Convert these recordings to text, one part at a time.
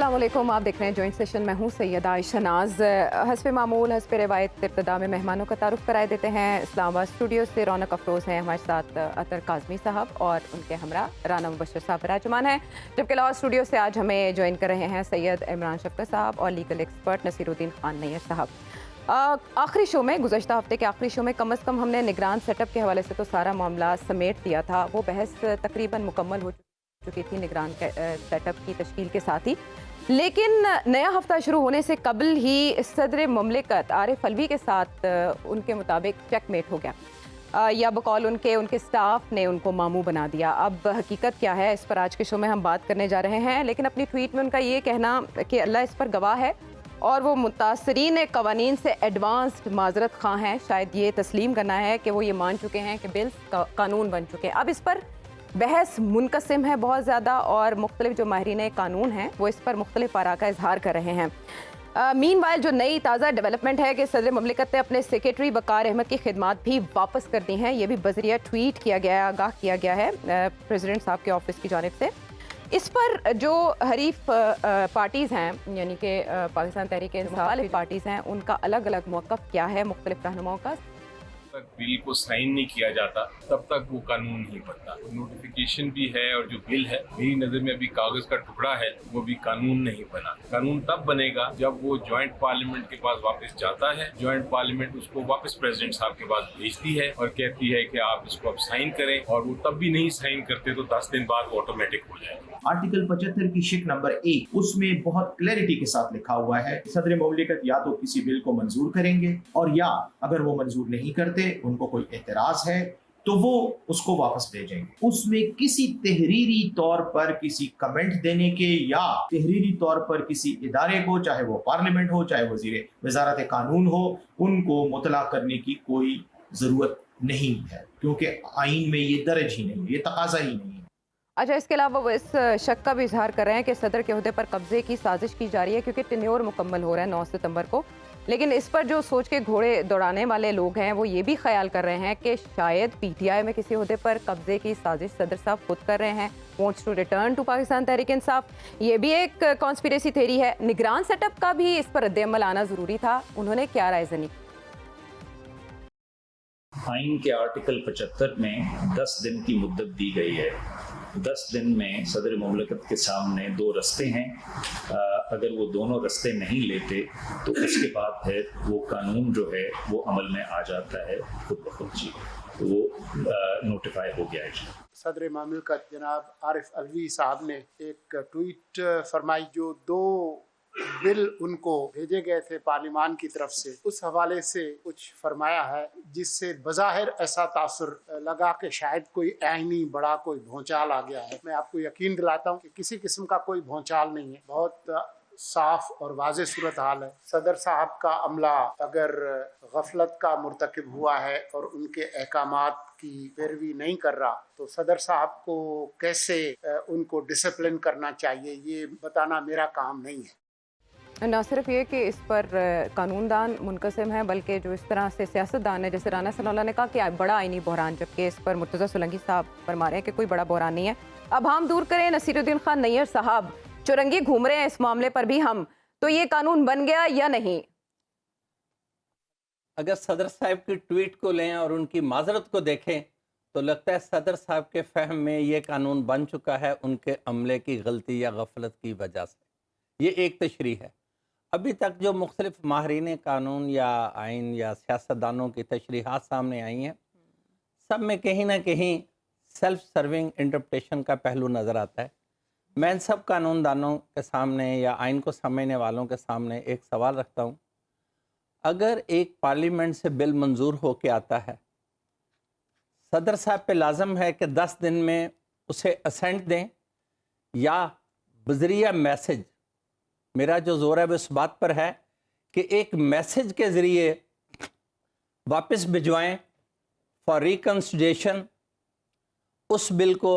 अस्सलाम वालेकुम, आप देख रहे हैं जॉइंट सेशन। मैं हूं सैयदा आयशा नाज। हस्ब मामूल हस्ब रिवायत इब्तदा में मेहमानों का तारुफ कराए देते हैं। इस्लामाबाद स्टूडियो से रौनक अफरोज़ हैं हमारे साथ, अतर काज़मी साहब और उनके हमरा राना मुबशर साहब विराजमान हैं, जबकि लाहौर स्टूडियो से आज हमें ज्वाइन कर रहे हैं सैयद इमरान शफ़क़त साहब और लीगल एक्सपर्ट नसीरुद्दीन खान नैयर साहब। आखिरी शो में, गुज़श्ता हफ्ते के आखिरी शो में कम अज़ कम हमने निगरान सेटअप के हवाले से तो सारा मामला समेट दिया था। वो बहस तकरीबन मुकम्मल हो चुकी थी निगरान सेटअप की तश्कील के साथ ही, लेकिन नया हफ्ता शुरू होने से कबल ही सदर मुमलिकत आरिफ अलवी के साथ उनके मुताबिक चेकमेट हो गया, या बकौल उनके स्टाफ ने उनको मामू बना दिया। अब हकीकत क्या है, इस पर आज के शो में हम बात करने जा रहे हैं। लेकिन अपनी ट्वीट में उनका ये कहना कि अल्लाह इस पर गवाह है और वो मुतासरीन कवानीन से एडवांस्ड माजरत खां हैं, शायद ये तस्लीम करना है कि वो ये मान चुके हैं कि बिल कानून बन चुके हैं। अब इस पर बहस मुनकसिम है बहुत ज़्यादा, और मुख्तलिफ जो माहिरीन कानून हैं वो इस पर मुख्तलिफ आरा का इजहार कर रहे हैं। मीनवाइल जो नई ताज़ा डेवलपमेंट है कि सदर मुमलिकत ने अपने सेक्रेटरी वकार अहमद की खिदमात भी वापस कर दी हैं। ये भी बजरिया ट्वीट किया गया है, आगाह किया गया है प्रेसिडेंट साहब के ऑफिस की जानिब से। इस पर जो हरीफ पार्टीज़ हैं, यानी कि पाकिस्तान तहरीक इंसाफ पार्टीज़ हैं, उनका अलग अलग मौक़िफ़ क्या है मुख्तलिफ रहनुमाओं का। तक बिल को साइन नहीं किया जाता तब तक वो कानून नहीं बनता। नोटिफिकेशन भी है और जो बिल है मेरी नज़र में अभी कागज का टुकड़ा है, वो भी कानून नहीं बना। कानून तब बनेगा जब वो जॉइंट पार्लियामेंट के पास वापस जाता है, जॉइंट पार्लियामेंट उसको वापस प्रेसिडेंट साहब के पास भेजती है और कहती है कि आप इसको अब साइन करें, और वो तब भी नहीं साइन करते तो 10 दिन बाद वो ऑटोमेटिक हो जाएगा। आर्टिकल 75 की शिक नंबर 1 उसमें बहुत क्लैरिटी के साथ लिखा हुआ है, सदर मुमलिकत या तो किसी बिल को मंजूर करेंगे, और या अगर वो मंजूर नहीं करते, उनको कोई एतराज है तो वो उसको वापस भेजेंगे। उसमें किसी तहरीरी तौर पर किसी कमेंट देने के या तहरीरी तौर पर किसी इदारे को, चाहे वो पार्लियामेंट हो चाहे वजीर वजारत कानून हो, उनको मुतला करने की कोई जरूरत नहीं है, क्योंकि आइन में ये दर्ज ही नहीं है, ये तकाजा ही नहीं है। अच्छा, इसके अलावा वो इस शक का भी इजहार कर रहे हैं कि सदर के ओहदे पर कब्जे की साजिश की जा रही है, क्योंकि टेन्योर मुकम्मल हो रहा है 9 सितंबर को। लेकिन इस पर जो सोच के घोड़े दौड़ाने वाले लोग हैं वो ये भी ख्याल कर रहे हैं कि शायद पीटीआई में किसी ओहदे पर कब्जे की साजिश सदर साहब खुद कर रहे हैं, wants to return to Pakistan Tehreek Insaf. ये भी एक कॉन्स्पिरेसी थ्योरी है। निगरान सेटअप का भी इस पर रद्द-ए-अमल आना ज़रूरी था। उन्होंने क्या राय ज़नी? आइन के आर्टिकल 75 में 10 दिन की मुद्दत दी गई है। 10 दिन में सदर मुमलिकत के सामने 2 रस्ते हैं। अगर वो दोनों रस्ते नहीं लेते तो उसके बाद फिर वो कानून जो है वो अमल में आ जाता है खुद ब खुद जी, तो वो नोटिफाई हो गया है। सदर मुमलिकत जनाब आरिफ अलवी साहब ने एक ट्वीट फरमाई, जो 2 बिल उनको भेजे गए थे पार्लियामान की तरफ से, उस हवाले से कुछ फरमाया है जिससे बज़ाहिर ऐसा तासुर लगा कि शायद कोई आईनी बड़ा कोई भौचाल आ गया है। मैं आपको यकीन दिलाता हूँ कि किसी किस्म का कोई भौचाल नहीं है, बहुत साफ और वाज़ेह सूरत हाल है। सदर साहब का अमला अगर गफलत का मुर्तकिब हुआ है और उनके अहकामात की पैरवी नहीं कर रहा, तो सदर साहब को कैसे उनको डिसिप्लिन करना चाहिए ये बताना मेरा काम नहीं है। ना सिर्फ ये कि इस पर कानूनदान मुनकसिम है, बल्कि जो इस तरह से सियासतदान है, जैसे राना सनाउल्लाह ने कहा कि बड़ा आईनी बहरान, जबकि इस पर मुर्तज़ा सोलंकी साहब फरमा रहे हैं कि कोई बड़ा बहरान नहीं है। अब हम दूर करें नसीरुद्दीन खान नैयर साहब, चुरंगी घूम रहे हैं इस मामले पर भी हम, तो ये कानून बन गया या नहीं? अगर सदर साहब की ट्वीट को लें और उनकी माजरत को देखें तो लगता है सदर साहब के फहम में ये कानून बन चुका है उनके अमले की गलती या गफलत की वजह से। ये एक तशरीह है। अभी तक जो मुख्तलिफ माहरीन कानून या आइन या सियासतदानों की तशरीहात सामने आई हैं, सब में कहीं ना कहीं सेल्फ सर्विंग इंटरप्रिटेशन का पहलू नज़र आता है। मैं इन सब कानूनदानों के सामने या आइन को समझने वालों के सामने एक सवाल रखता हूँ। अगर एक पार्लियामेंट से बिल मंजूर हो के आता है, सदर साहब पे लाजम है कि 10 दिन में उसे असेंट दें, या बजरिया मैसेज, मेरा जो जोर है वो इस बात पर है कि एक मैसेज के ज़रिए वापस भिजवाएं फॉर रिकन्सिडरेशन उस बिल को,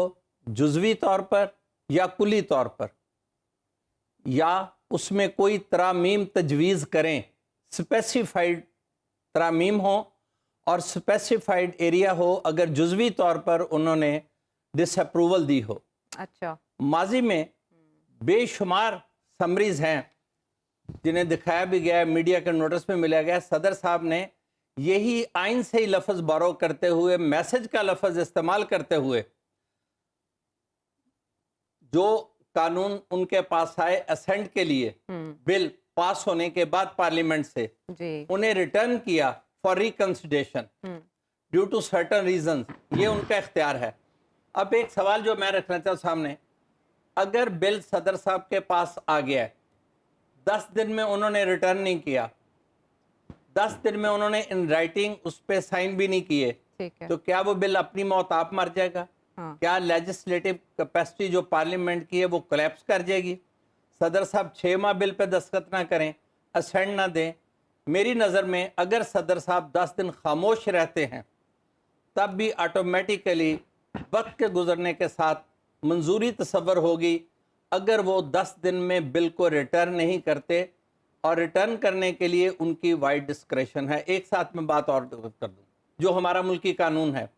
जुज़वी तौर पर या कुली तौर पर, या उसमें कोई तरामीम तजवीज़ करें, स्पेसिफाइड तरामीम हो और स्पेसिफाइड एरिया हो, अगर जुज़वी तौर पर उन्होंने डिसअप्रूवल दी हो। अच्छा, माजी में बेशुमार समरीज हैं जिन्हें दिखाया भी गया है, मीडिया के नोटिस में मिला गया, सदर साहब ने यही आइन से ही लफ्ज़ बारो करते हुए, मैसेज का लफ्ज़ इस्तेमाल करते हुए, जो कानून उनके पास आए असेंट के लिए बिल पास होने के बाद पार्लियामेंट से, उन्हें रिटर्न किया for reconsideration due to certain reason, ये उनका इख्तियार है। अब एक सवाल जो मैं रखना चाहता हूँ सामने, अगर बिल सदर साहब के पास आ गया है, 10 दिन में उन्होंने रिटर्न नहीं किया, 10 दिन में उन्होंने इन राइटिंग उस पर साइन भी नहीं किए, तो क्या वो बिल अपनी मौत आप मर जाएगा? क्या लेजिस्लेटिव कैपेसिटी जो पार्लियामेंट की है वो कोलैप्स कर जाएगी? सदर साहब 6 माह बिल पे दस्तखत ना करें, असेंट ना दें। मेरी नज़र में अगर सदर साहब 10 दिन खामोश रहते हैं तब भी ऑटोमेटिकली वक्त के गुजरने के साथ मंजूरी तस्वर होगी। अगर वो 10 दिन में बिल को रिटर्न नहीं करते, और रिटर्न करने के लिए उनकी वाइड डिस्क्रेशन है। एक साथ में बात और कर दूं, जो हमारा मुल्की कानून है,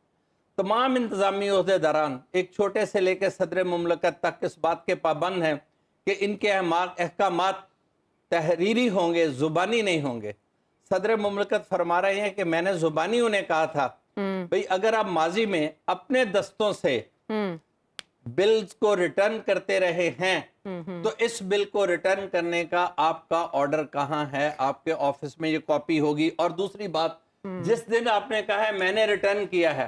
तमाम इंतज़ामी ओहदेदारान एक छोटे से लेकर सदर मुमलकत तक इस बात के पाबंद हैं कि इनके अहकामात तहरीरी होंगे, ज़ुबानी नहीं होंगे। सदर मुमलकत फरमा रहे हैं कि मैंने ज़ुबानी उन्हें कहा था, भाई अगर आप माजी में अपने दस्तों से बिल्स को रिटर्न करते रहे हैं तो इस बिल को रिटर्न करने का आपका ऑर्डर कहाँ है? आपके ऑफिस में ये कॉपी होगी। और दूसरी बात, जिस दिन आपने कहा है मैंने रिटर्न किया है,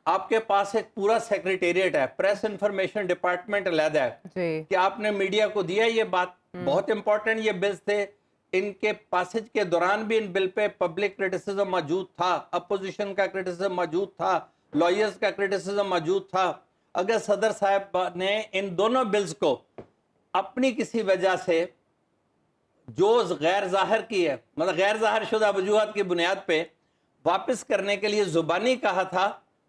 आपके पास एक पूरा सेक्रेटेरिएट है, प्रेस इंफॉर्मेशन डिपार्टमेंट अलहदा है कि आपने मीडिया को दिया ये बात। बहुत इंपॉर्टेंट ये बिल्स थे, इनके पासेज के दौरान भी इन बिल पे पब्लिक क्रिटिसिज्म मौजूद था, अपोजिशन का क्रिटिसिज्म मौजूद था, लॉयर्स का क्रिटिसिज्म मौजूद था। अगर सदर साहब ने इन दोनों बिल्स को अपनी किसी वजह से जो गैर ज़ाहिर की है, मतलब गैर ज़ाहिर शुदा वजूहात की बुनियाद पे वापस करने के लिए ज़ुबानी कहा था,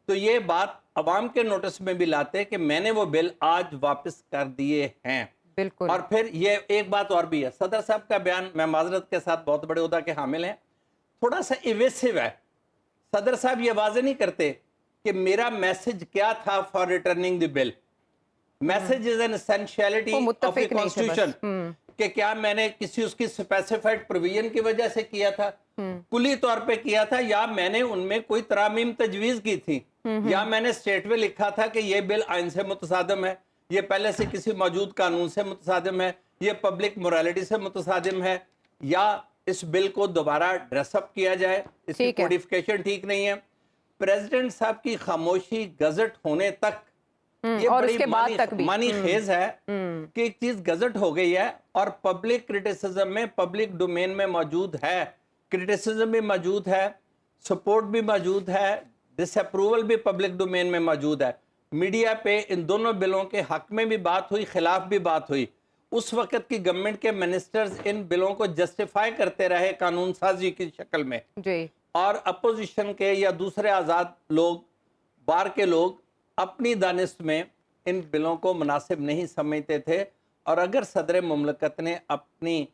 तो ये बात अवाम के नोटिस में भी लाते कि मैंने वो बिल आज वापस कर दिए हैं। बिल्कुल। और फिर ये एक बात और भी है, सदर साहब का बयान, मैं माजरत के साथ बहुत बड़े ओहदा के हामिल हैं, थोड़ा सा इवेसिव है। सदर साहब ये वाज़ेह नहीं करते कि मेरा मैसेज क्या था for returning the bill. Message is an essentiality of the constitution, कि क्या मैंने किसी उसकी स्पेसिफाइड प्रोविजन की वजह से किया था, कुली तौर पे किया था, या मैंने उनमें कोई तरामीम तजवीज़ की थी, या मैंने स्टेट में लिखा था कि ये बिल आइन से मुतसादिम है, ये पहले से किसी मौजूद कानून से मुतसादिम है, ये पब्लिक मोरालिटी से मुतसादिम है, या इस बिल को दोबारा ड्रेसअप किया जाए, इसकी कोडिफिकेशन ठीक नहीं है। प्रेसिडेंट साहब की खामोशी गजट होने तक ये और बड़ी उसके बाद तक भी मानी खेज है कि एक चीज गजट हो गई है और पब्लिक क्रिटिसिज्म में, पब्लिक डोमेन में मौजूद है, क्रिटिसिज्म भी मौजूद है, सपोर्ट भी मौजूद है, डिसअप्रूवल भी पब्लिक डोमेन में मौजूद है। मीडिया पे इन दोनों बिलों के हक में भी बात हुई, खिलाफ भी बात हुई। उस वक्त की गवर्नमेंट के मिनिस्टर्स इन बिलों को जस्टिफाई करते रहे कानून साजी की शक्ल में जी। और अपोजिशन के या दूसरे आज़ाद लोग, बार के लोग अपनी दानिश में इन बिलों को मुनासिब नहीं समझते थे। और अगर सदर मुमलकत ने अपनी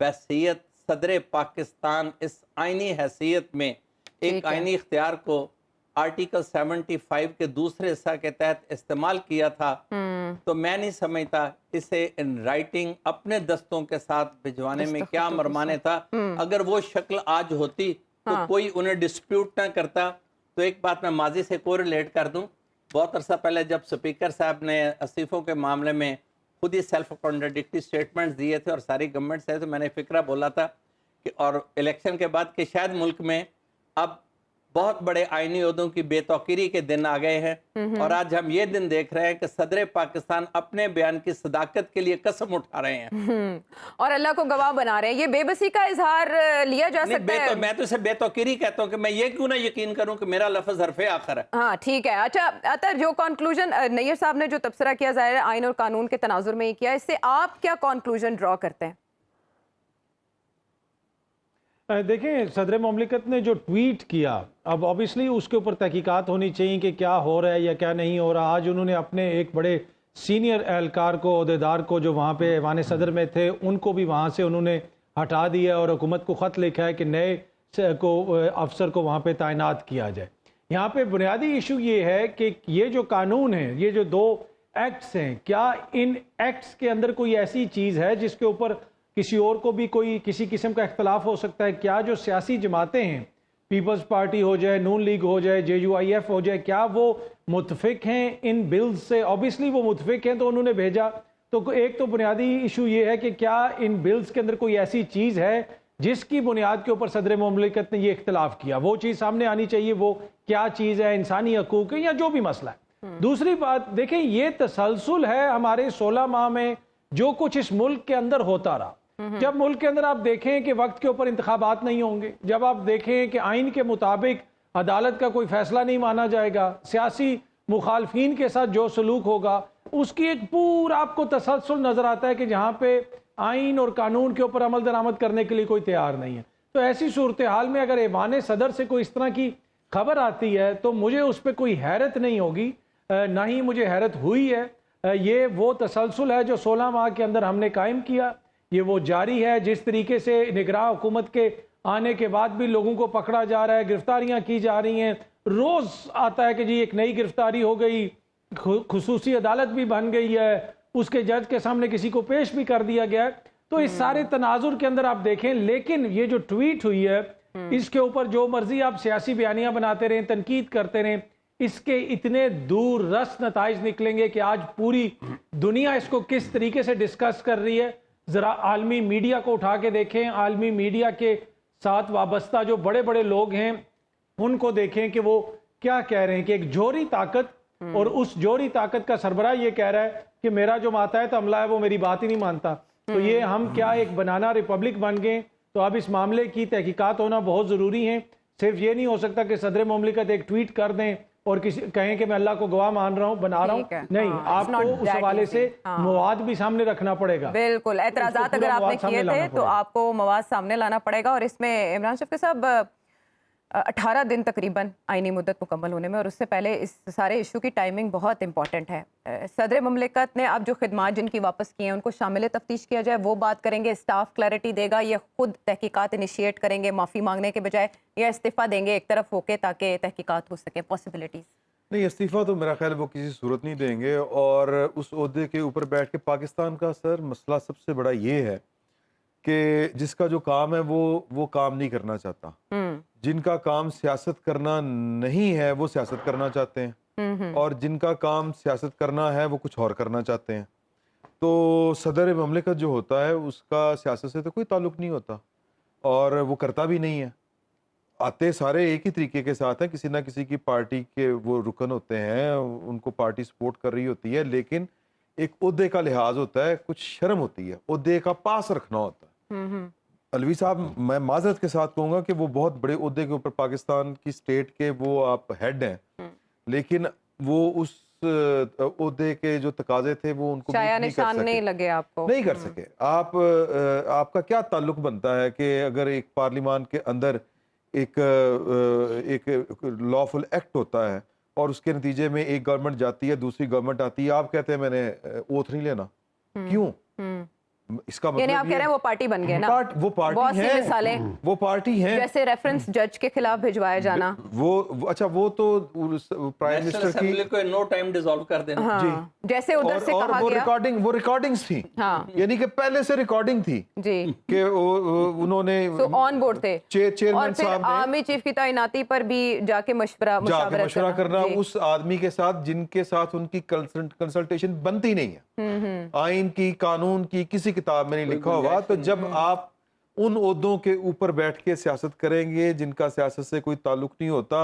बहसीयत सदर पाकिस्तान इस आइनी हैसियत में एक आइनी इख्तियार को आर्टिकल 75 के दूसरे हिस्सा के तहत इस्तेमाल किया था, तो मैं नहीं समझता इसे इन राइटिंग अपने दस्तों के साथ भिजवाने में क्या मरमाने था। अगर वो शक्ल आज होती तो कोई उन्हें डिस्प्यूट ना करता। तो एक बात मैं माजी से कोरिलेट कर दूं, बहुत अरसा पहले जब स्पीकर साहब ने अस्तीफों के मामले में खुद ही सेल्फ कॉन्ट्राडिक्टरी स्टेटमेंट्स दिए थे और सारी गवर्नमेंट से, तो मैंने फिक्रा बोला था कि और इलेक्शन के बाद कि शायद मुल्क में अब बहुत बड़े आईनी ओहदों की बेतौकीरी के दिन आ गए हैं। और आज हम ये दिन देख रहे हैं कि सदर पाकिस्तान अपने बयान की सदाकत के लिए कसम उठा रहे हैं और अल्लाह को गवाह बना रहे हैं। ये बेबसी का इजहार लिया जा सकता है। मैं तो इसे बेतौकीरी कहता हूँ कि मैं ये क्यों ना यकीन करूँ कि मेरा लफ्ज हरफे आखिर है। हाँ ठीक है। अच्छा अतर, जो कंक्लूजन नैयर साहब ने जो तबसरा किया, ज़ाहिर है आइन और कानून के तनाजुर में ही किया, इससे आप क्या कंक्लूजन ड्रॉ करते हैं? देखें, सदर मुमलिकत ने जो ट्वीट किया, अब ऑब्वियसली उसके ऊपर तहकीकात होनी चाहिए कि क्या हो रहा है या क्या नहीं हो रहा। आज उन्होंने अपने एक बड़े सीनियर एहलकार को, अहदेदार को, जो वहाँ पे ऐवान सदर में थे, उनको भी वहाँ से उन्होंने हटा दिया और हुकूमत को ख़त लिखा है कि नए अफसर को वहाँ पे तैनात किया जाए। यहाँ पे बुनियादी इशू ये है कि ये जो कानून है, ये जो दो एक्ट्स हैं, क्या इन एक्ट्स के अंदर कोई ऐसी चीज़ है जिसके ऊपर किसी और को भी कोई किसी किस्म का इख्तलाफ हो सकता है? क्या जो सियासी जमातें हैं, पीपल्स पार्टी हो जाए, नून लीग हो जाए, JUIF हो जाए, क्या वो मुतफिक हैं इन बिल्स से? ऑब्वियसली वो मुतफिक हैं तो उन्होंने भेजा। तो एक तो बुनियादी इशू ये है कि क्या इन बिल्स के अंदर कोई ऐसी चीज़ है जिसकी बुनियाद के ऊपर सदर मुमलिकत ने ये इख्तलाफ किया? वो चीज़ सामने आनी चाहिए। वो क्या चीज़ है? इंसानी हकूक है या जो भी मसला है। दूसरी बात देखें, ये तसलसल है हमारे 16 माह में जो कुछ इस मुल्क के अंदर होता रहा। जब मुल्क के अंदर आप देखें कि वक्त के ऊपर इंतखाबात नहीं होंगे, जब आप देखें कि आइन के मुताबिक अदालत का कोई फैसला नहीं माना जाएगा, सियासी मुखालफीन के साथ जो सलूक होगा, उसकी एक पूरा आपको तसलसल नजर आता है कि जहाँ पे आइन और कानून के ऊपर अमल दरामद करने के लिए कोई तैयार नहीं है। तो ऐसी सूरत हाल में अगर ऐवान सदर से कोई इस तरह की खबर आती है तो मुझे उस पर कोई हैरत नहीं होगी, ना ही मुझे हैरत हुई है। ये वो तसलसल है जो 16 माह के अंदर हमने कायम किया, ये वो जारी है। जिस तरीके से निगरां हुकूमत के आने के बाद भी लोगों को पकड़ा जा रहा है, गिरफ्तारियां की जा रही हैं, रोज आता है कि जी एक नई गिरफ्तारी हो गई, खुसूसी अदालत भी बन गई है, उसके जज के सामने किसी को पेश भी कर दिया गया है। तो इस सारे तनाजुर के अंदर आप देखें, लेकिन ये जो ट्वीट हुई है इसके ऊपर जो मर्जी आप सियासी बयानियां बनाते रहें, तनकीद करते रहें, इसके इतने दूर रस नताइज निकलेंगे कि आज पूरी दुनिया इसको किस तरीके से डिस्कस कर रही है। जरा आलमी मीडिया को उठा के देखें, आलमी मीडिया के साथ वाबस्ता जो बड़े बड़े लोग हैं उनको देखें कि वो क्या कह रहे हैं कि एक जोहरी ताकत, और उस जोहरी ताकत का सरबराह ये कह रहा है कि मेरा जो मातहत अमला है वो मेरी बात ही नहीं मानता। तो ये हम क्या एक बनाना रिपब्लिक बन गए? तो अब इस मामले की तहकीकात होना बहुत ज़रूरी है। सिर्फ ये नहीं हो सकता कि सदर मुमलिकत एक ट्वीट कर दें और किसी कहें कि मैं अल्लाह को गवाह मान रहा हूँ, बना रहा हूँ। नहीं, आपको उस हवाले से मवाद भी सामने रखना पड़ेगा। बिल्कुल, एतराज़ात अगर आपने किए थे तो आपको मवाद सामने लाना पड़ेगा। और इसमें इमरान शफी साहब 18 दिन तकरीबन आईनी मुद्दत मुकम्मल होने में, और उससे पहले इस सारे इशू की टाइमिंग बहुत इंपॉर्टेंट है। सदर मुमलिकत ने अब जो खिदमात जिनकी वापस की हैं उनको शामिल तफ्तीश किया जाए, वो बात करेंगे। स्टाफ क्लैरिटी देगा, ये खुद तहकीकात इनिशिएट करेंगे माफ़ी मांगने के बजाय, या इस्तीफ़ा देंगे एक तरफ होके ताकि तहकीकात हो सके? पॉसिबिलिटीज़ नहीं, इस्तीफ़ा तो मेरा ख्याल वो किसी सूरत नहीं देंगे। और उस ओहदे के ऊपर बैठ के पाकिस्तान का सर मसला सबसे बड़ा ये है कि जिसका जो काम है वो काम नहीं करना चाहता। जिनका काम सियासत करना नहीं है वो सियासत करना चाहते हैं, और जिनका काम सियासत करना है वो कुछ और करना चाहते हैं। तो सदर ममलिकत जो होता है उसका सियासत से तो कोई ताल्लुक़ नहीं होता, और वो करता भी नहीं है। आते सारे एक ही तरीके के साथ हैं, किसी ना किसी की पार्टी के वो रुकन होते हैं, उनको पार्टी सपोर्ट कर रही होती है, लेकिन एक ओहदे का लिहाज होता है, कुछ शर्म होती है, ओहदे का पास रखना होता है। अलवी साहब, मैं माजरत के साथ कहूँगा कि वो बहुत बड़े ओहदे के ऊपर पाकिस्तान की स्टेट के वो आप हेड हैं, लेकिन वो उस ओहदे के जो तकाजे थे वो उनको निशान नहीं लगे, आपको नहीं कर सके। आपका क्या ताल्लुक बनता है कि अगर एक पार्लियामान के अंदर एक लॉफुल एक्ट होता है और उसके नतीजे में एक गवर्नमेंट जाती है, दूसरी गवर्नमेंट आती है, आप कहते हैं मैंने ओथ नहीं लेना, क्यों? इसका मतलब आप कह रहे हैं वो पार्टी बन गए ना, वो पार्टी है, मिसालें वो पार्टी है। जैसे रेफरेंस जज के खिलाफ भिजवाया जाना, वो अच्छा, वो तो प्राइम मिनिस्टर की को नो टाइम डिसॉल्व कर देना। हाँ, जी, जैसे उधर से कहा गया वो रिकॉर्डिंग्स थी, हाँ, यानी कि पहले से रिकॉर्डिंग थी जी कि उन्होंने ऑन बोर्ड थे, चेयरमैन साहब ने आर्मी चीफ की तैनाती पर भी जाके मशवरा करना उस आदमी के साथ जिनके साथ उनकी कंसल्टेशन बनती नहीं है, आइन की, कानून की, किसी किताब में नहीं लिखा हुआ। तो जब आप उन ओहदों के ऊपर बैठ के सियासत करेंगे जिनका सियासत से कोई ताल्लुक नहीं होता,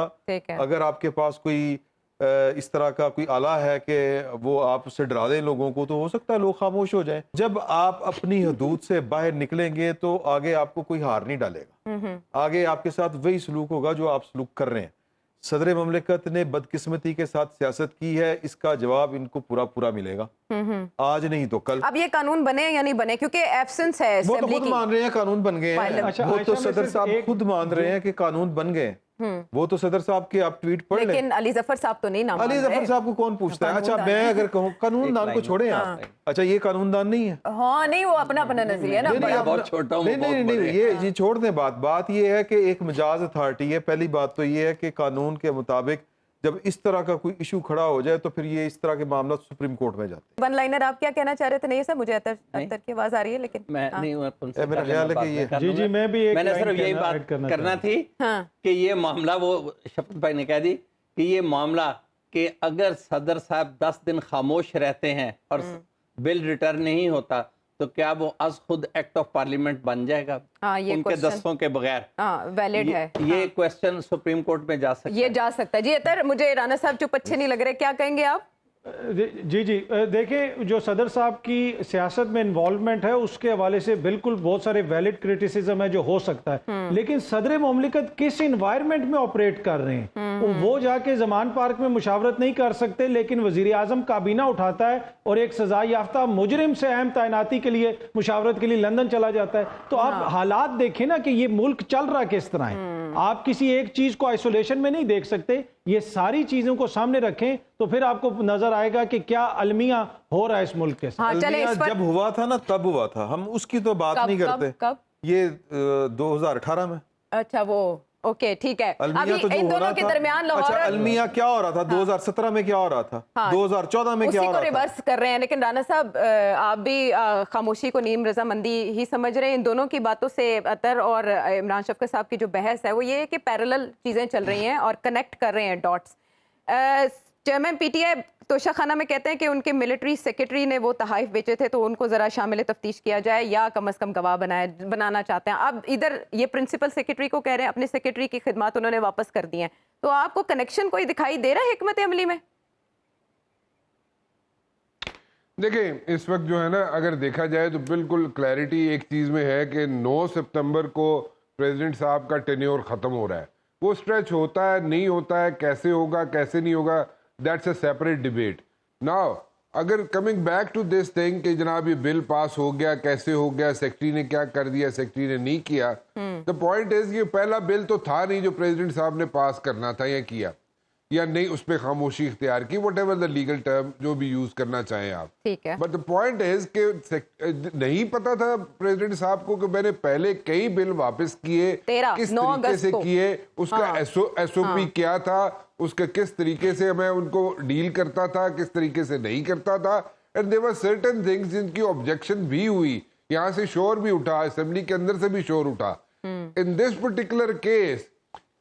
अगर आपके पास कोई इस तरह का कोई आला है कि वो आप उससे डरा दें लोगों को, तो हो सकता है लोग खामोश हो जाएं। जब आप अपनी हदूद से बाहर निकलेंगे तो आगे आपको कोई हार नहीं डालेगा, आगे आपके साथ वही सलूक होगा जो आप सलूक कर रहे हैं। सदर ममलिकत ने बदकिस्मती के साथ सियासत की है, इसका जवाब इनको पूरा पूरा मिलेगा, आज नहीं तो कल। अब ये कानून बने या नहीं बने, क्योंकि एब्सेंस है, वो तो खुद मान रहे हैं कानून बन गए हैं, वो तो सदर साहब खुद मान रहे हैं कि कानून बन गए। वो तो सदर साहब के आप ट्वीट पढ़ लें, लेकिन अली जफर साहब तो नहीं नाम, अली जफर साहब को कौन पूछता है? अच्छा, मैं अगर कहूँ कानूनदान को छोड़े आप, अच्छा ये कानूनदान नहीं है, हाँ नहीं, वो अपना अपना नजरिया ना, बहुत छोटा, नहीं, ये छोड़ दें बात ये है कि एक मजाज अथॉरिटी है। पहली बात तो ये है कि कानून के मुताबिक جب اس طرح کا کوئی ایشو کھڑا ہو جائے تو پھر یہ اس طرح کے معاملات سپریم کورٹ میں جاتے ون لائنر آپ کیا کہنا چاہ رہے تھے؟ نہیں سر مجھے اطہر کی آواز آ رہی ہے لیکن میں نہیں میرا خیال ہے کہ یہ جی میں بھی ایک میں نے لائن صرف یہی ایڈ بات کرنا تھی کہ یہ معاملہ، وہ شفقت بھائی نے کہہ دی کہ یہ معاملہ کہ اگر صدر صاحب 10 دن خاموش رہتے ہیں اور بل ریٹرن نہیں ہوتا تو کیا وہ از خود ایکٹ آف پارلیمنٹ بن جائے گا ان کے دستوں کے بغیر؟ ویلڈ ہے یہ کویسچن سپریم کورٹ میں جا سکتا ہے، یہ جا سکتا ہے. جی اطہر، مجھے رانا صاحب چپ اچھے نہیں لگ رہے، کیا کہیں گے آپ؟ جی دیکھیں جو صدر صاحب کی سیاست میں انوالومنٹ ہے اس کے حوالے سے بالکل بہت سارے ویلڈ کرٹیسزم ہے جو ہو سکتا ہے، لیکن صدر مملکت کس انوائرمنٹ میں آپریٹ کر رہے ہیں؟ وہ جا کے زمان پارک میں مشاورت نہیں کر سکتے، لیکن وزیر اعظم کابینہ اٹھاتا ہے اور ایک سزا یافتہ مجرم سے اہم تعیناتی کے لیے مشاورت کے لیے لندن چلا جاتا ہے. تو آپ حالات دیکھیں نا کہ یہ ملک چل رہا کس طرح ہے. آپ کسی ایک چیز کو آئسولیشن میں نہیں دیکھ سکتے، یہ ساری چیزوں کو سامنے رکھیں تو پھر آپ کو نظر آئے گا کہ کیا المیہ ہو رہا ہے اس ملک کے ساتھ. المیہ جب ہوا تھا نا تب ہوا تھا، ہم اس کی تو بات نہیں کرتے. کب؟ یہ 2018 میں. اچھا وہ اوکے ٹھیک ہے. المیہ تو ان دونوں کے درمیان لاہور، اچھا المیہ کیا ہو رہا تھا 2017 میں، کیا ہو رہا تھا 2014 میں، کیا ہو رہا تھا، اسی کو ریورس کر رہے ہیں. لیکن رانا صاحب آپ بھی خاموشی کو نیم رضامندی ہی سمجھ رہے ہیں. ان دونوں کی باتوں سے اطہر اور عمران شفقت صاحب کی جو بحث ہے وہ یہ ہے کہ پیرالل چیزیں چل رہی ہیں اور کنیکٹ کر رہے ہیں dots. Chairman P T I توشہ خانہ میں کہتے ہیں کہ ان کے ملٹری سیکرٹری نے وہ تحائف بیچے تھے تو ان کو ذرا شامل تفتیش کیا جائے یا کم از کم گواہ بنانا چاہتے ہیں. اب ادھر یہ پرنسپل سیکرٹری کو کہہ رہے ہیں اپنے سیکرٹری کی خدمات انہوں نے واپس کر دی ہیں. تو آپ کو کنیکشن کوئی دکھائی دے رہا ہے حکمت عملی میں؟ دیکھیں اس وقت جو ہے نا اگر دیکھا جائے تو بالکل کلیئرٹی ایک چیز میں ہے کہ 9 ستمبر کو پریزیڈنٹ صاحب کا ٹینیور ختم ہو رہا ہے. وہ اسٹریچ ہوتا ہے نہیں ہوتا ہے، کیسے ہوگا کیسے نہیں ہوگا، that's a separate debate. Now اگر coming back to this thing کہ جناب یہ بل پاس ہو گیا، کیسے ہو گیا، سیکرٹری نے کیا کر دیا، سیکرٹری نے نہیں کیا، دا پوائنٹ از یہ پہلا بل تو تھا نہیں جو پریزیڈنٹ صاحب نے پاس کرنا تھا یا کیا یا نہیں، اس پہ خاموشی اختیار کی، what ever the legal term جو بھی یوز کرنا چاہیں آپ. ٹھیک ہے. بٹ دا پوائنٹ از کہ نہیں پتا تھا پریزیڈنٹ صاحب کو کہ میں نے پہلے کئی بل واپس کیے، کس طریقے سے کیے، اس کا ایس او پی کیا تھا، اس کے کس طریقے سے میں ان کو ڈیل کرتا تھا، کس طریقے سے نہیں کرتا تھا. And there were certain things جن کی objection بھی ہوئی، یہاں سے شور بھی اٹھا، اسمبلی کے اندر سے بھی شور اٹھا. in this particular case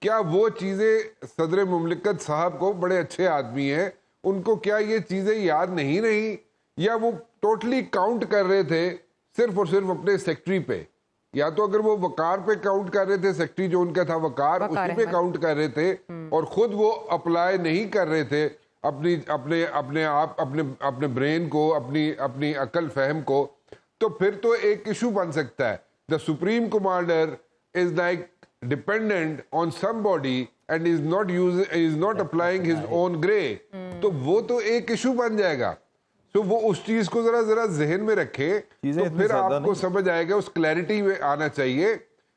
کیا وہ چیزیں صدر مملکت صاحب کو، بڑے اچھے آدمی ہیں، ان کو کیا یہ چیزیں یاد نہیں رہی، یا وہ ٹوٹلی کاؤنٹ کر رہے تھے صرف اور صرف اپنے سیکٹری پہ؟ یا تو اگر وہ وقار پہ کاؤنٹ کر رہے تھے، سیکٹری جو ان کا تھا وقار، اسی پہ کاؤنٹ کر رہے تھے اور خود وہ اپلائی نہیں کر رہے تھے اپنے برین کو، اپنی عقل فہم کو، تو پھر تو ایک ایشو بن سکتا ہے. The supreme commander is like dependent on somebody and is not applying his own gray. تو وہ تو ایک ایشو بن جائے گا. تو وہ اس چیز کو ذرا ذہن میں رکھے تو پھر آپ کو سمجھ آئے گا. اس کلیئرٹی میں آنا چاہیے،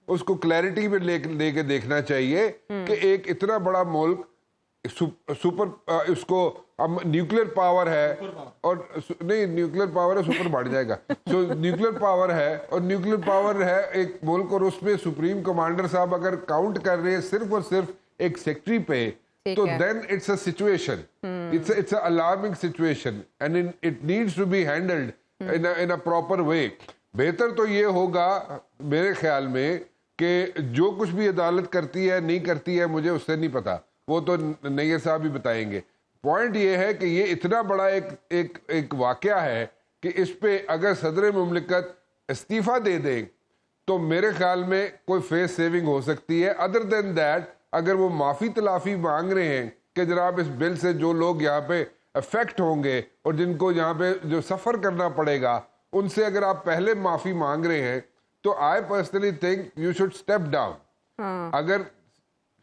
اس کو کلیئرٹی میں لے کے دیکھنا چاہیے کہ ایک اتنا بڑا ملک سپر، اس کو نیوکلیر پاور ہے، اور نہیں نیوکلیر پاور ہے سپر بڑھ جائے گا، سو نیوکلیر پاور ہے، اور نیوکلیر پاور ہے ایک ملک، اور اس میں سپریم کمانڈر صاحب اگر کاؤنٹ کر رہے ہیں صرف اور صرف ایک سیکٹری پہ، تو then it's a situation, it's a alarming situation and it needs to be handled in a proper way. بہتر تو یہ ہوگا میرے خیال میں کہ جو کچھ بھی عدالت کرتی ہے نہیں کرتی ہے مجھے اس سے نہیں پتا، وہ تو نیئر صاحب ہی بتائیں گے. پوائنٹ یہ ہے کہ یہ اتنا بڑا ایک واقعہ ہے کہ اس پہ اگر صدر مملکت استعفیٰ دے دیں تو میرے خیال میں کوئی فیس سیونگ ہو سکتی ہے. ادر دین دیٹ اگر وہ معافی تلافی مانگ رہے ہیں کہ جناب اس بل سے جو لوگ یہاں پہ افیکٹ ہوں گے اور جن کو یہاں پہ جو سفر کرنا پڑے گا، ان سے اگر آپ پہلے معافی مانگ رہے ہیں تو I personally think you should step down. اگر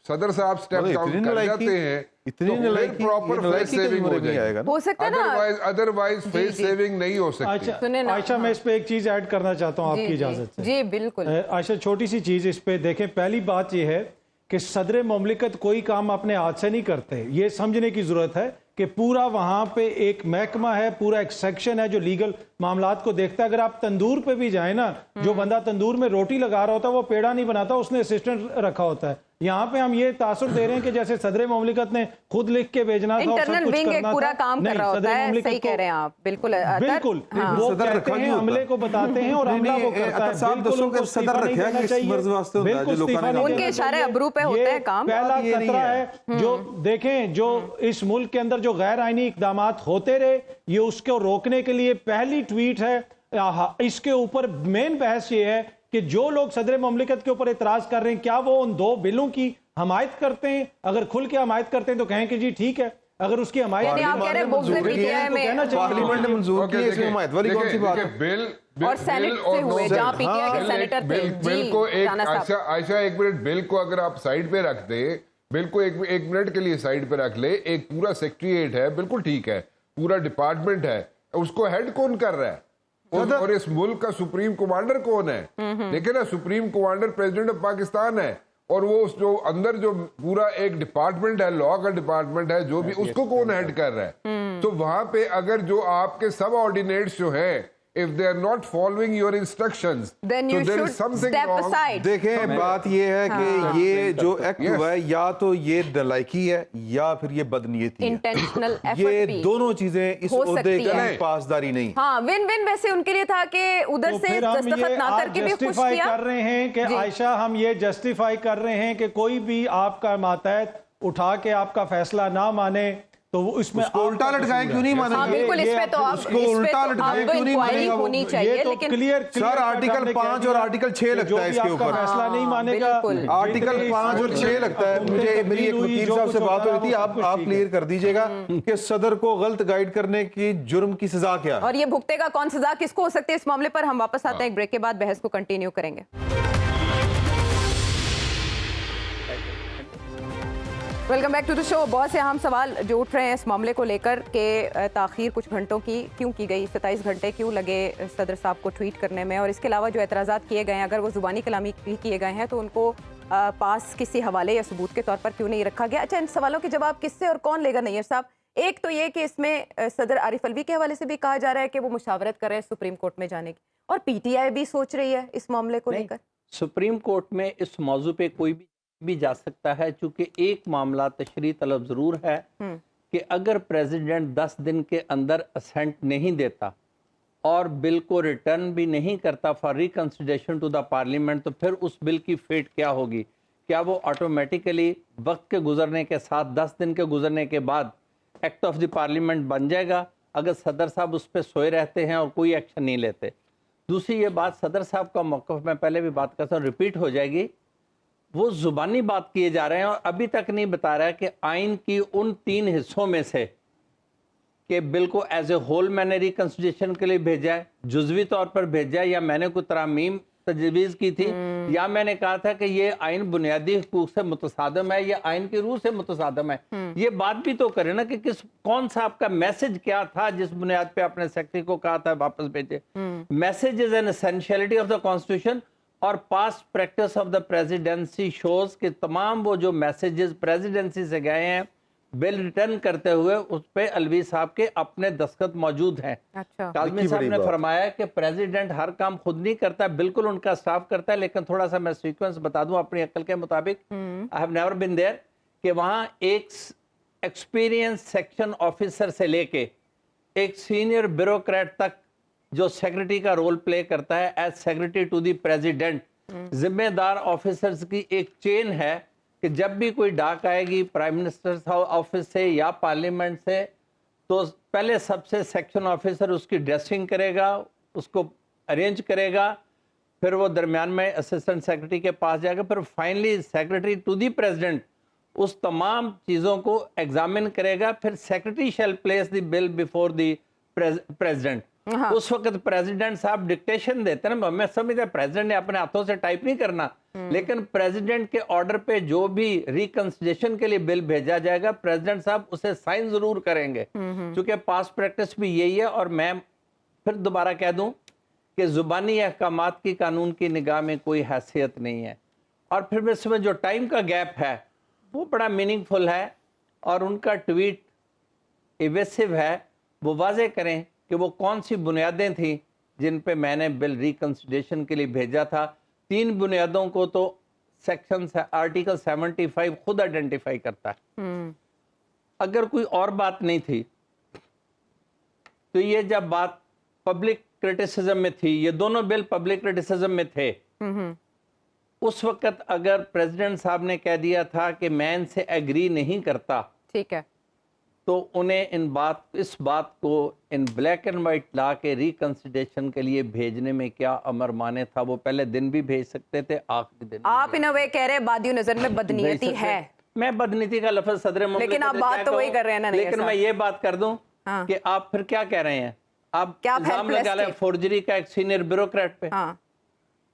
صدر صاحب اسٹیپ ڈاؤن کر جاتے ہیں تو پھر پراپر فیس سیونگ ہو جائے گا. ہو سکتا ہے نا، ادروائز فیس سیونگ نہیں ہو سکتی. عائشہ میں اس پہ ایک چیز ایڈ کرنا چاہتا ہوں آپ کی اجازت سے. جی بالکل عائشہ، چھوٹی سی چیز اس پہ دیکھیں. پہلی بات یہ ہے کہ صدر مملکت کوئی کام اپنے ہاتھ سے نہیں کرتے. یہ سمجھنے کی ضرورت ہے کہ پورا وہاں پہ ایک محکمہ ہے، پورا ایک سیکشن ہے جو لیگل معاملات کو دیکھتا ہے. اگر آپ تندور پہ بھی جائیں نا، جو بندہ تندور میں روٹی لگا رہا ہوتا ہے وہ پیڑا نہیں بناتا، اس نے اسسٹنٹ رکھا ہوتا ہے. यहाँ पे हम ये तासुर दे रहे हैं कि जैसे सदर मुमलिकत ने खुद लिख के भेजना था और सब इंटरनल कुछ विंग एक करना पूरा था। काम कर नहीं, रहा होता सदर है, मुमलिकत सही को- कह रहे हैं आप, बिल्कुल अतर, बिल्कुल हाँ। वो सदर कहते रखा हैं नहीं होता। अमले को बताते हैं और अमला वो करता है। साहब बिल्कुल दसों उनको के इस्तीफा सदर नहीं रखे हैं देना कि चाहिए। मर्ज वास्ते होता है, बिल्कुल जो लोग इस्तीफा नहीं उनके देना इशारे चाहिए। अबरू पे होते ये हैं काम। पहला बात ये नहीं खतरा है। है जो देखें, जो इस मुल्क के अंदर जो गैर आईनी इकदाम होते रहे, ये उसको रोकने के लिए पहली ट्वीट है। इसके ऊपर मेन बहस ये है कि जो लोग सदर मुमलिकत के ऊपर इतराज कर रहे हैं, क्या वो उन 2 बिलों की हमायत करते हैं? अगर खुल के हमायत करते हैं तो कहें कि जी ठीक है, अगर उसकी हमायत यानी आप कह रहे हैं बुक्स पीटीआई में पार्लियामेंट ने मंजूर ओके, की है, इसमें देखिए, हमायत वाली कौन सी बात है? बिल और सेनेट से हुए, जहां पीटीआई के सेनेटर थे। बिल जी, को एक राणा साहब। आयशा एक मिनट, बिल को अगर आप साइड पे रख दे, बिल को एक मिनट के लिए साइड पे रख ले, एक पूरा सेक्रेटरीट है, बिल्कुल ठीक है, पूरा डिपार्टमेंट है, उसको हेड कौन कर रहा है? और इस मुल्क का सुप्रीम कमांडर कौन है? देखिए ना, supreme commander president of Pakistan है, और वो जो अंदर जो पूरा एक डिपार्टमेंट है, लॉ का डिपार्टमेंट है, जो भी, उसको कौन हेड कर रहा है? तो वहां पे अगर जो आपके सब ऑर्डिनेट्स जो हैं, if they are not following your instructions, Then so you there should is something step wrong. aside. देखें, बात ये है कि ये जो एक्ट Yes. हुआ है, या तो ये नलायकी है या फिर ये बदनीयती है। इंटेंशनल ये एफर्ट भी दोनों चीजें इस हो ओहदे सकती की है। पासदारी नहीं। हाँ, विन विन वैसे उनके लिए था कि उधर तो से फिर हम दस्तखत ये ना आप करके भी खुश जस्टिफाई किया। कर रहे हैं कि जी। आयशा, हम ये जस्टिफाई कर रहे हैं कि कोई भी आपका मातहत उठा के आपका फैसला ना माने तो वो इसमें उसको उल्टा लटकाएं क्यों नहीं मानेंगे? हाँ, बिल्कुल, इस पे तो आप उसको उल्टा लटकाएं क्यों नहीं इंक्वायरी मानेगा वो? होनी चाहिए, ये तो लेकिन क्लियर सर, आर्टिकल 5 और आर्टिकल 6 लगता है इसके ऊपर। फैसला नहीं मानेगा। बिल्कुल। आर्टिकल 5 और 6 लगता है। मुझे मेरी एक वकील साहब से बात हो रही थी, आप क्लियर कर दीजिएगा कि सदर को गलत गाइड करने की जुर्म की सजा क्या है, और ये भुगतेगा कौन, सजा किसको हो सकती है? इस मामले पर हम वापस आते हैं, एक ब्रेक के बाद बहस को कंटिन्यू करेंगे। Welcome back to the show. बहुत से अहम सवाल जो उठ रहे हैं इस मामले को लेकर के ताखीर कुछ घंटों की क्यों की गई, 27 घंटे क्यों लगे सदर साहब को ट्वीट करने में, और इसके अलावा जो एतराज़ात किए गए हैं, अगर वो ज़ुबानी कलामी भी किए गए हैं तो उनको पास किसी हवाले या सबूत के तौर पर क्यों नहीं रखा गया? अच्छा, इन सवालों के जवाब किससे और कौन लेगा नैयर साहब? एक तो ये कि इसमें सदर आरिफ अलवी के हवाले से भी कहा जा रहा है कि वो मुशावरत कर रहे हैं सुप्रीम कोर्ट में जाने की, और पीटीआई भी सोच रही है इस मामले को लेकर। सुप्रीम कोर्ट में इस मौजू पे कोई भी जा सकता है, चूंकि एक मामला तशरीह तलब जरूर है कि अगर प्रेसिडेंट 10 दिन के अंदर असेंट नहीं देता और बिल को रिटर्न भी नहीं करता for reconsideration to the parliament, तो फिर उस बिल की फेट क्या होगी? क्या वो ऑटोमेटिकली वक्त के गुजरने के साथ 10 दिन के गुजरने के बाद एक्ट ऑफ द पार्लियामेंट बन जाएगा, अगर सदर साहब उस पर सोए रहते हैं और कोई एक्शन नहीं लेते? दूसरी ये बात, सदर साहब का मौक़िफ़ मैं पहले भी बात करता हूँ, रिपीट हो जाएगी, वो जुबानी बात किए जा रहे हैं और अभी तक नहीं बता रहा है कि आइन की उन 3 हिस्सों में से कि बिल को एज ए होल मैंने रिकंसिडरेशन के लिए भेजा है, जुज़वी तौर पर भेजा है, या मैंने कोई तरामीम तजवीज़ की थी, या मैंने कहा था कि ये आइन बुनियादी हुकूक से मुतसादम है या आइन की रूह से मुतसादम है। ये बात भी तो करें ना कि कौन सा आपका मैसेज क्या था जिस बुनियाद पे आपने सेक्रेटरी को कहा था वापस भेजे। Message is an essentiality of the constitution, और past practice of the presidency shows के तमाम वो जो मैसेजेस प्रेसिडेंसी से गए हैं बिल रिटर्न करते हुए, उस पे अलवी साहब के अपने दस्तखत मौजूद हैं। अच्छा। काज़मी साहब ने फरमाया कि प्रेसिडेंट हर काम खुद नहीं करता, बिल्कुल उनका स्टाफ करता है, लेकिन थोड़ा सा मैं सीक्वेंस बता दूं अपनी अक्ल के मुताबिक। I have never been there कि वहाँ एक एक्सपीरियंस सेक्शन ऑफिसर से लेके एक सीनियर ब्यूरोक्रेट तक जो सेक्रेटरी का रोल प्ले करता है as secretary to the president, जिम्मेदार ऑफिसर्स की एक चेन है कि जब भी कोई डाक आएगी प्राइम मिनिस्टर ऑफिस से या पार्लियामेंट से, तो पहले सबसे सेक्शन ऑफिसर उसकी ड्रेसिंग करेगा, उसको अरेंज करेगा, फिर वो दरमियान में असिस्टेंट सेक्रेटरी के पास जाएगा, फिर finally secretary to the president उस तमाम चीज़ों को एग्जामिन करेगा, फिर secretary shall place the bill before the president. उस वक्त प्रेसिडेंट साहब डिक्टेशन देते हैं ना, मैं समझता प्रेसिडेंट ने अपने हाथों से टाइप नहीं करना, लेकिन प्रेसिडेंट के ऑर्डर पे जो भी रिकंसिडरेशन के लिए बिल भेजा जाएगा प्रेसिडेंट साहब उसे साइन जरूर करेंगे, क्योंकि पास्ट प्रैक्टिस भी यही है। और मैं फिर दोबारा कह दूं कि जुबानी अहकामात की कानून की निगाह में कोई हैसियत नहीं है, और फिर इसमें जो टाइम का गैप है वो बड़ा मीनिंगफुल है, और उनका ट्वीट इवेसिव है। वो वाजे करें कि वो कौन सी बुनियादें थी जिन पे मैंने बिल रिकंसिडरेशन के लिए भेजा था। 3 बुनियादों को तो सेक्शन आर्टिकल 75 खुद आइडेंटिफाई करता है। अगर कोई और बात नहीं थी तो ये जब बात पब्लिक क्रिटिसिज्म में थी, ये दोनों बिल पब्लिक क्रिटिसिज्म में थे, उस वक्त अगर प्रेसिडेंट साहब ने कह दिया था कि मैं इनसे एग्री नहीं करता, ठीक है, तो उन्हें इस बात को इन ब्लैक एंड वाइट ला के रिकंसिडरेशन के लिए भेजने में क्या अमर माने था। वो पहले दिन भी भेज सकते थे, आखिरी दिन। आप इन वे कह रहे हैं बादियों नजर में बदनीयती है। मैं बदनीति का लफ्ज सदर मुमलिकत, लेकिन आप बात तो वही कर रहे हैं ना। लेकिन मैं ये बात कर दूं कि आप फिर क्या कह रहे हैं, आप क्या इल्जाम लगा रहे हैं फोर्जरी का एक सीनियर ब्यूरोक्रेट पे। हाँ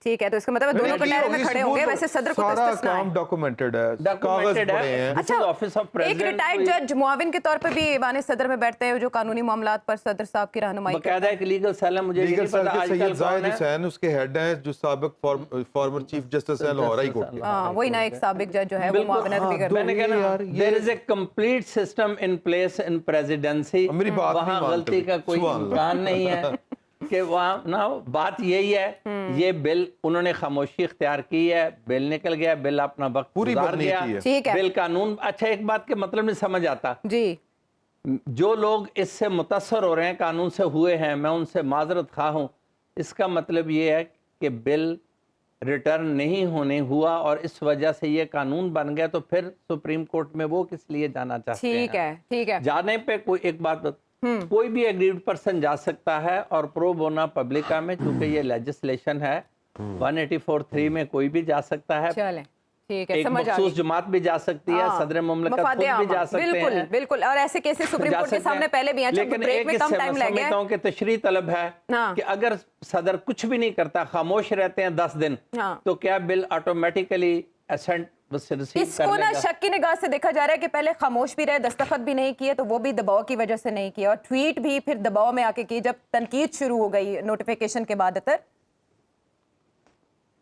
ठीक है, तो इसका मतलब दोनों कटहरे में खड़े होंगे। वैसे सदर को सारा काम डॉक्यूमेंटेड है, कागज पड़े हैं। अच्छा, ऑफिस ऑफ एक प्रेसिडेंट रिटायर्ड जज मुआविन के तौर पे भी ईवान सदर में बैठते हैं जो कानूनी मामलात पर सदर साहब की रहनुमाई करते हैं। बकायदा एक लीगल सेल है, मुझे नहीं पता आजकल सैयद जाहिद कौन है। हुसैन उसके हेड हैं, जो साबिक फॉर्मर चीफ जस्टिस हैं लाहौर हाई कोर्ट के। हाँ वही ना, एक साबिक जज जो है वो मुआवनत भी करता है। मैंने कहा there is a complete system in place in presidency, वहाँ गलती का कोई इम्कान नहीं है कि वहाँ ना। बात यही है, ये बिल उन्होंने खामोशी इख्तियार की है, बिल निकल गया, बिल अपना वक्त गुजार गया, ठीक है, बिल कानून। अच्छा, एक बात के मतलब नहीं समझ आता जी, जो लोग इससे मुतासर हो रहे हैं, कानून से हुए हैं, मैं उनसे माजरत खा हूँ। इसका मतलब ये है कि बिल रिटर्न नहीं होने हुआ और इस वजह से ये कानून बन गया, तो फिर सुप्रीम कोर्ट में वो किस लिए जाना चाहते हैं? ठीक है, ठीक है। जाने पे कोई एक बात, कोई भी एग्रीड पर्सन जा सकता है और प्रो बोना पब्लिका में, चूंकि ये लेजिस्लेशन है 184(3) में कोई भी जा सकता है। चलें, ठीक है, एक समझ आ मखसूस गई। जमात भी जा सकती है, सदर मुमलिकत खुद भी जा सकते बिल्कुल, हैं। बिल्कुल, और ऐसे केसेस सुप्रीम कोर्ट के सामने पहले भी हैं। लेकिन ब्रेक में कम टाइम लगे कि तशरीह तलब है कि अगर सदर कुछ भी नहीं करता, खामोश रहते हैं 10 दिन, तो क्या बिल ऑटोमेटिकली असेंट इसको ना शक की निगाह से देखा जा रहा है कि पहले खामोश भी रहे, दस्तखत भी नहीं किए, तो वो भी दबाव की वजह से नहीं किया, और ट्वीट भी फिर दबाव में आके की जब तनकीद शुरू हो गई नोटिफिकेशन के बाद।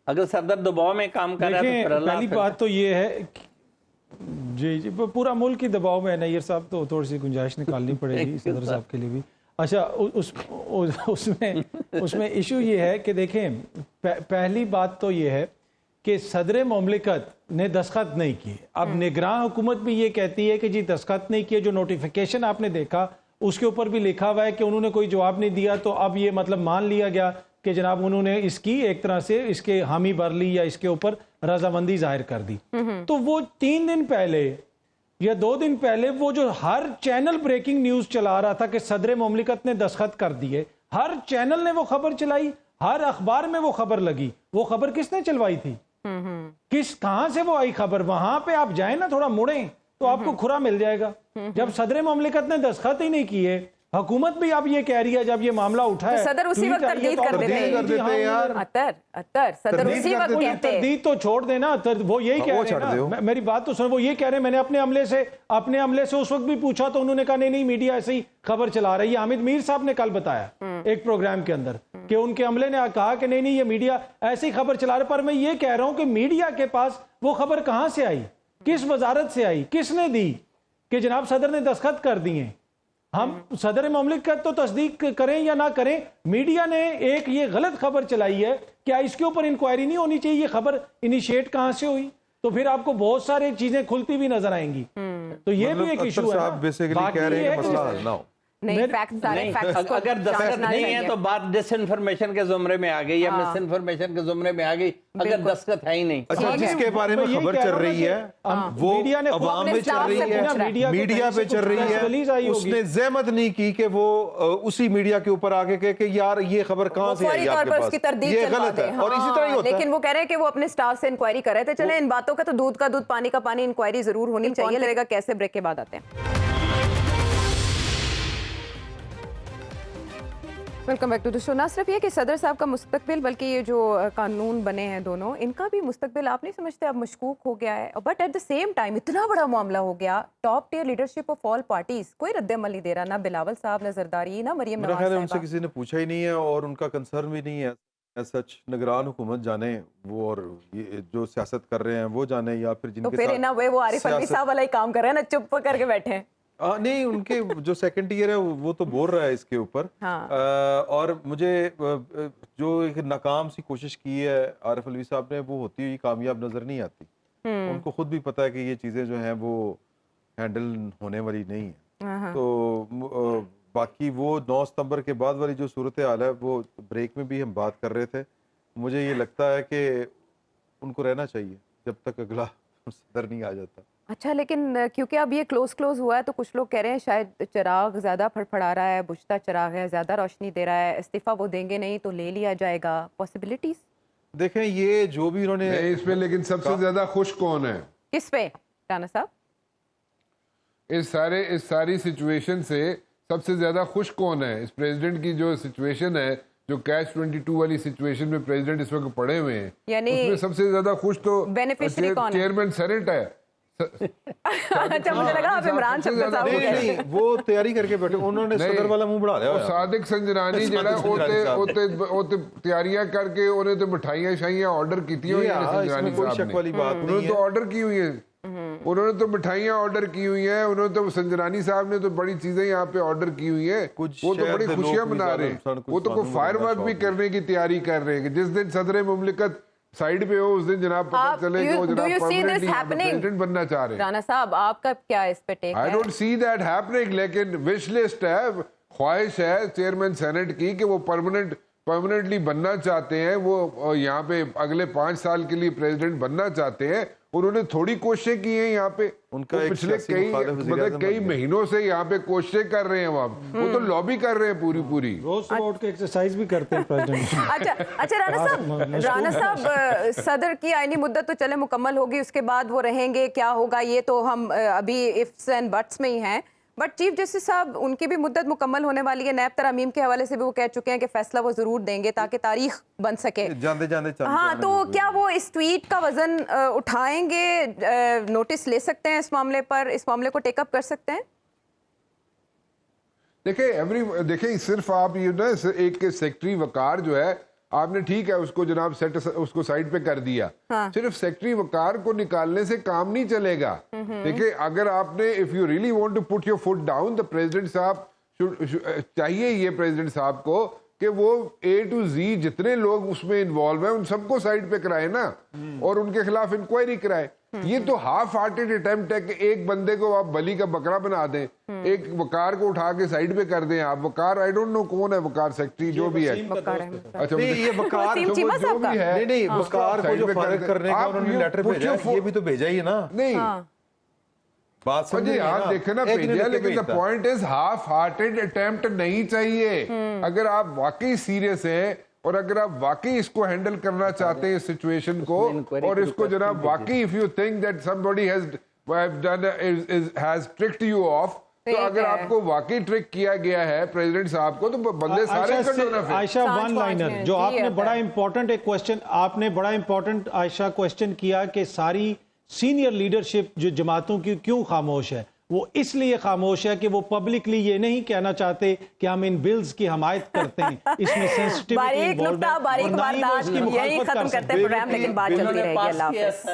अगर सदर दबाव में काम कर रहा है तो पहली बात तो ये है जी जी, पूरा मुल्क ही दबाव में है। नैयर साहब तो थोड़ी सी गुंजाइश निकालनी पड़ेगी सदर साहब के लिए भी। अच्छा, उसमें इशू ये है कि देखें, पहली बात तो ये है कि सदर मुमलिकत ने दस्तखत नहीं किए। अब निगरान हुकूमत भी ये कहती है कि जी दस्तखत नहीं किए। जो नोटिफिकेशन आपने देखा उसके ऊपर भी लिखा हुआ है कि उन्होंने कोई जवाब नहीं दिया, तो अब ये मतलब मान लिया गया कि जनाब उन्होंने इसकी एक तरह से इसके हामी भर ली या इसके ऊपर रजामंदी जाहिर कर दी। तो वो 3 दिन पहले या 2 दिन पहले वो जो हर चैनल ब्रेकिंग न्यूज चला रहा था कि सदर मुमलिकत ने दस्तखत कर दिए, हर चैनल ने वो खबर चलाई, हर अखबार में वो खबर लगी। वो खबर किसने चलवाई थी? कहां से वो आई खबर? वहां पे आप जाए ना, थोड़ा मुड़े तो आपको खुरा मिल जाएगा। जब सदर मुमलिकत ने दस्तखत ही नहीं किए, हुकूमत भी अब ये कह रही है, जब ये मामला उठा है तो सदर उसी वक्त तरदीद कर देते हैं यार। अतर सदर उसी वक्त कहते हैं। तरदीद तो छोड़ देना, वो यही कह रहे हैं ना, मेरी बात तो सुनो, वो ये कह रहे हैं मैंने अपने अमले से उस वक्त भी पूछा तो उन्होंने कहा नहीं मीडिया ऐसे ही खबर चला रही है। हामिद मीर साहब ने कल बताया एक प्रोग्राम के अंदर कि उनके अमले ने कहा कि नहीं ये मीडिया ऐसी खबर चला रहे। पर मैं ये कह रहा हूं कि मीडिया के पास वो खबर कहां से आई, किस वजारत से आई, किसने दी कि जनाब सदर ने दस्तखत कर दिए? हम सदर मुमलिकत तो तस्दीक करें या ना करें, मीडिया ने एक ये गलत खबर चलाई है, क्या इसके ऊपर इंक्वायरी नहीं होनी चाहिए? ये खबर इनिशिएट कहां से हुई? तो फिर आपको बहुत सारी चीजें खुलती भी नजर आएंगी। तो ये भी एक इशू है। बेसिकली कह रहे हैं मसला हल ना हो। नहीं, फैक्ट्स अगर दस्तखत नहीं है तो बात डिसइंफॉर्मेशन के जुमरे में आ गई या मिस इन्फॉर्मेशन के जुमरे में आ गई, अगर दस्तखत है ही नहीं। अच्छा, जिसके बारे में खबर चल रही है वो अवाम में चल रही है, मीडिया पे चल रही है, उसने ज़हमत नहीं की कि वो उसी मीडिया के ऊपर आके कहे कि यार ये खबर कहां से आई आपके पास, ये गलत है। और इसी तरह ही होता है। लेकिन वो कह रहे हैं कि वो अपने स्टाफ से इंक्वायरी कर रहे थे। चले इन बातों का तो दूध का दूध पानी का पानी, इंक्वायरी जरूर होनी चाहिए। लगेगा कैसे, ब्रेक के बाद आते हैं। Welcome back to the show. ना सिर्फ ये कि सदर साहब का मुस्तकबिल, बल्कि ये जो कानून बने हैं दोनों, इनका भी मुस्तकबिल आप नहीं समझते अब मशकूक हो गया है। But at the same time इतना बड़ा मामला हो गया, top tier leadership of all parties कोई रद्द-ए-अमल नहीं दे रहा, ना बिलावल साहब, ना जरदारी, ना मरियम नवाज साहब। उनसे किसी ने पूछा ही नहीं है और उनका कंसर्न भी नहीं है। सच निगरान हुकूमत जाने वो, और ये जो सियासत कर रहे हैं वो जाने, या फिर जिनके तो फिर ना वो आरिफ अलवी साहब वाला ही काम कर रहे हैं ना, चुप करके बैठे हैं। نہیں ان کے جو سیکنڈ ایئر ہے وہ تو بول رہا ہے اس کے اوپر. اور مجھے جو ایک ناکام سی کوشش کی ہے عارف الوی صاحب نے وہ ہوتی ہوئی کامیاب نظر نہیں آتی. ان کو خود بھی پتہ ہے کہ یہ چیزیں جو ہیں وہ ہینڈل ہونے والی نہیں ہیں. تو باقی وہ 9 ستمبر کے بعد والی جو صورتحال ہے وہ بریک میں بھی ہم بات کر رہے تھے. مجھے یہ لگتا ہے کہ ان کو رہنا چاہیے جب تک اگلا صدر نہیں آ جاتا. اچھا لیکن کیونکہ اب یہ کلوز ہوا ہے تو کچھ لوگ کہہ رہے ہیں شاید چراغ زیادہ پھڑپھڑا رہا ہے, بجھتا چراغ ہے, زیادہ روشنی دے رہا ہے, استعفیٰ وہ دیں گے نہیں تو لے لیا جائے گا. پاسبلٹیز دیکھیں یہ جو بھی انہوں نے اس میں لیکن سب سے زیادہ خوش کون ہے؟ کس پہ رانا صاحب؟ اس ساری سچویشن سے سب سے زیادہ خوش کون ہے؟ اس پریزیڈنٹ کی جو سچویشن ہے, جو کیچ 22 والی سچویشن میں پریزیڈنٹ اس وقت پڑے ہوئے ہیں, یعنی اس میں سب سے زیادہ خوش تو بینیفیشری کون ہے؟ چیئرمین سینٹ ہے. اچھا مجھے لگا آپ عمران شبیر صاحب کو کہہ رہے ہیں. وہ تیاری کر کے بیٹھے, انہوں نے صدر والا منہ بڑھا لیا. صادق سنجرانی جڑا اوتے تیاریاں کر کے انہیں تو مٹھائیاں شائیاں آرڈر کیتی ہوئی ہیں سنجرانی صاحب نے. انہوں نے تو آرڈر کی ہوئی ہیں, انہوں نے تو مٹھائیاں آرڈر کی ہوئی ہیں, انہوں نے تو سنجرانی صاحب نے تو بڑی چیزیں یہاں پہ آرڈر کی ہوئی ہیں. وہ تو بڑی خوشیاں منا رہے ہیں, وہ تو کوئی فائر ورک بھی کرنے کی تیاری کر رہے ہیں کہ جس دن صدر مملکت سائیڈ پہ ہو اس دن جناب پتہ چلے کہ وہ جناب پرماننٹلی پریزیڈنٹ بننا چاہ رہے ہیں. رانا صاحب آپ کا کیا اس پہ ٹیک ہے؟ I don't see that happening, لیکن وش لسٹ ہے, خواہش ہے چیئرمین سینٹ کی کہ وہ پرماننٹلی بننا چاہتے ہیں, وہ یہاں پہ اگلے 5 سال کے لیے پریزیڈنٹ بننا چاہتے ہیں. انہوں نے تھوڑی کوششیں کی ہیں یہاں پہ, پچھلے کئی مہینوں سے یہاں پہ کوششیں کر رہے ہیں, وہ تو لابی کر رہے ہیں پوری. روز صبح اٹھ کے ایکسرسائز بھی کرتے ہیں پریزیڈنٹ. اچھا رانا صاحب صدر کی آئینی مدت تو چلے مکمل ہوگی, اس کے بعد وہ رہیں گے, کیا ہوگا یہ تو ہم ابھی ifs and buts میں ہی ہیں. بٹ چیف جسٹس صاحب ان کی بھی مدت مکمل ہونے والی ہے, نیب ترامیم کے حوالے سے بھی وہ کہہ چکے ہیں کہ فیصلہ وہ ضرور دیں گے تاکہ تاریخ بن سکے. ہاں تو کیا وہ اس ٹویٹ کا وزن اٹھائیں گے, نوٹس لے سکتے ہیں اس معاملے پر, اس معاملے کو ٹیک اپ کر سکتے ہیں؟ دیکھیں صرف آپ یہ نا ایک سیکٹری وقار جو ہے آپ نے ٹھیک ہے اس کو جناب اس کو سائڈ پہ کر دیا, صرف سیکٹری وقار کو نکالنے سے کام نہیں چلے گا. دیکھیں اگر آپ نے if you really want to put your foot down, the president صاحب چاہیے یہ پریزیڈنٹ صاحب کو کہ وہ A to Z جتنے لوگ اس میں انوالو ہیں ان سب کو سائڈ پہ کرائے نا, اور ان کے خلاف انکوائری کرائے. یہ تو ہاف ہارٹیڈ اٹیمپٹ ہے کہ ایک بندے کو آپ بلی کا بکرا بنا دیں, ایک وقار کو اٹھا کے سائڈ پہ کر دیں. آپ وقار آئی ڈونٹ نو کون ہے وقار سیکٹری جو بھی ہے, اچھا یہ وقار جو بھی ہے, نہیں وقار کو جو فارغ کرنے کا انہوں نے لیٹر بھیجا ہے, یہ بھی تو بھیجا ہی ہے نا. نہیں بات سمجھے آپ دیکھیں نا بھیجا, لیکن the point is half hearted attempt نہیں چاہیے. اگر آپ واقعی سیریس ہیں اور اگر آپ واقعی اس کو ہینڈل کرنا چاہتے ہیں اس سچویشن کو, اور اس کو جناب واقعی if you think that somebody has tricked you off, تو اگر آپ کو واقعی ٹرک کیا گیا ہے پریزیڈنٹ صاحب کو تو بندے سارے کٹ ہونا. پھر عائشہ ون لائنر جو آپ نے بڑا امپورٹنٹ ایک کوشچن, آپ نے بڑا امپورٹنٹ عائشہ کوشچن کیا کہ ساری سینئر لیڈرشپ جو جماعتوں کی کیوں خاموش ہے. وہ اس لیے خاموش ہے کہ وہ پبلکلی یہ نہیں کہنا چاہتے کہ ہم ان بلز کی حمایت کرتے ہیں, اس میں سینسٹیوٹی باریک نقطہ, باریک واردات, یہی ختم کرتے ہیں پروگرام, لیکن بات چلتی رہے گی. اللہ حافظ.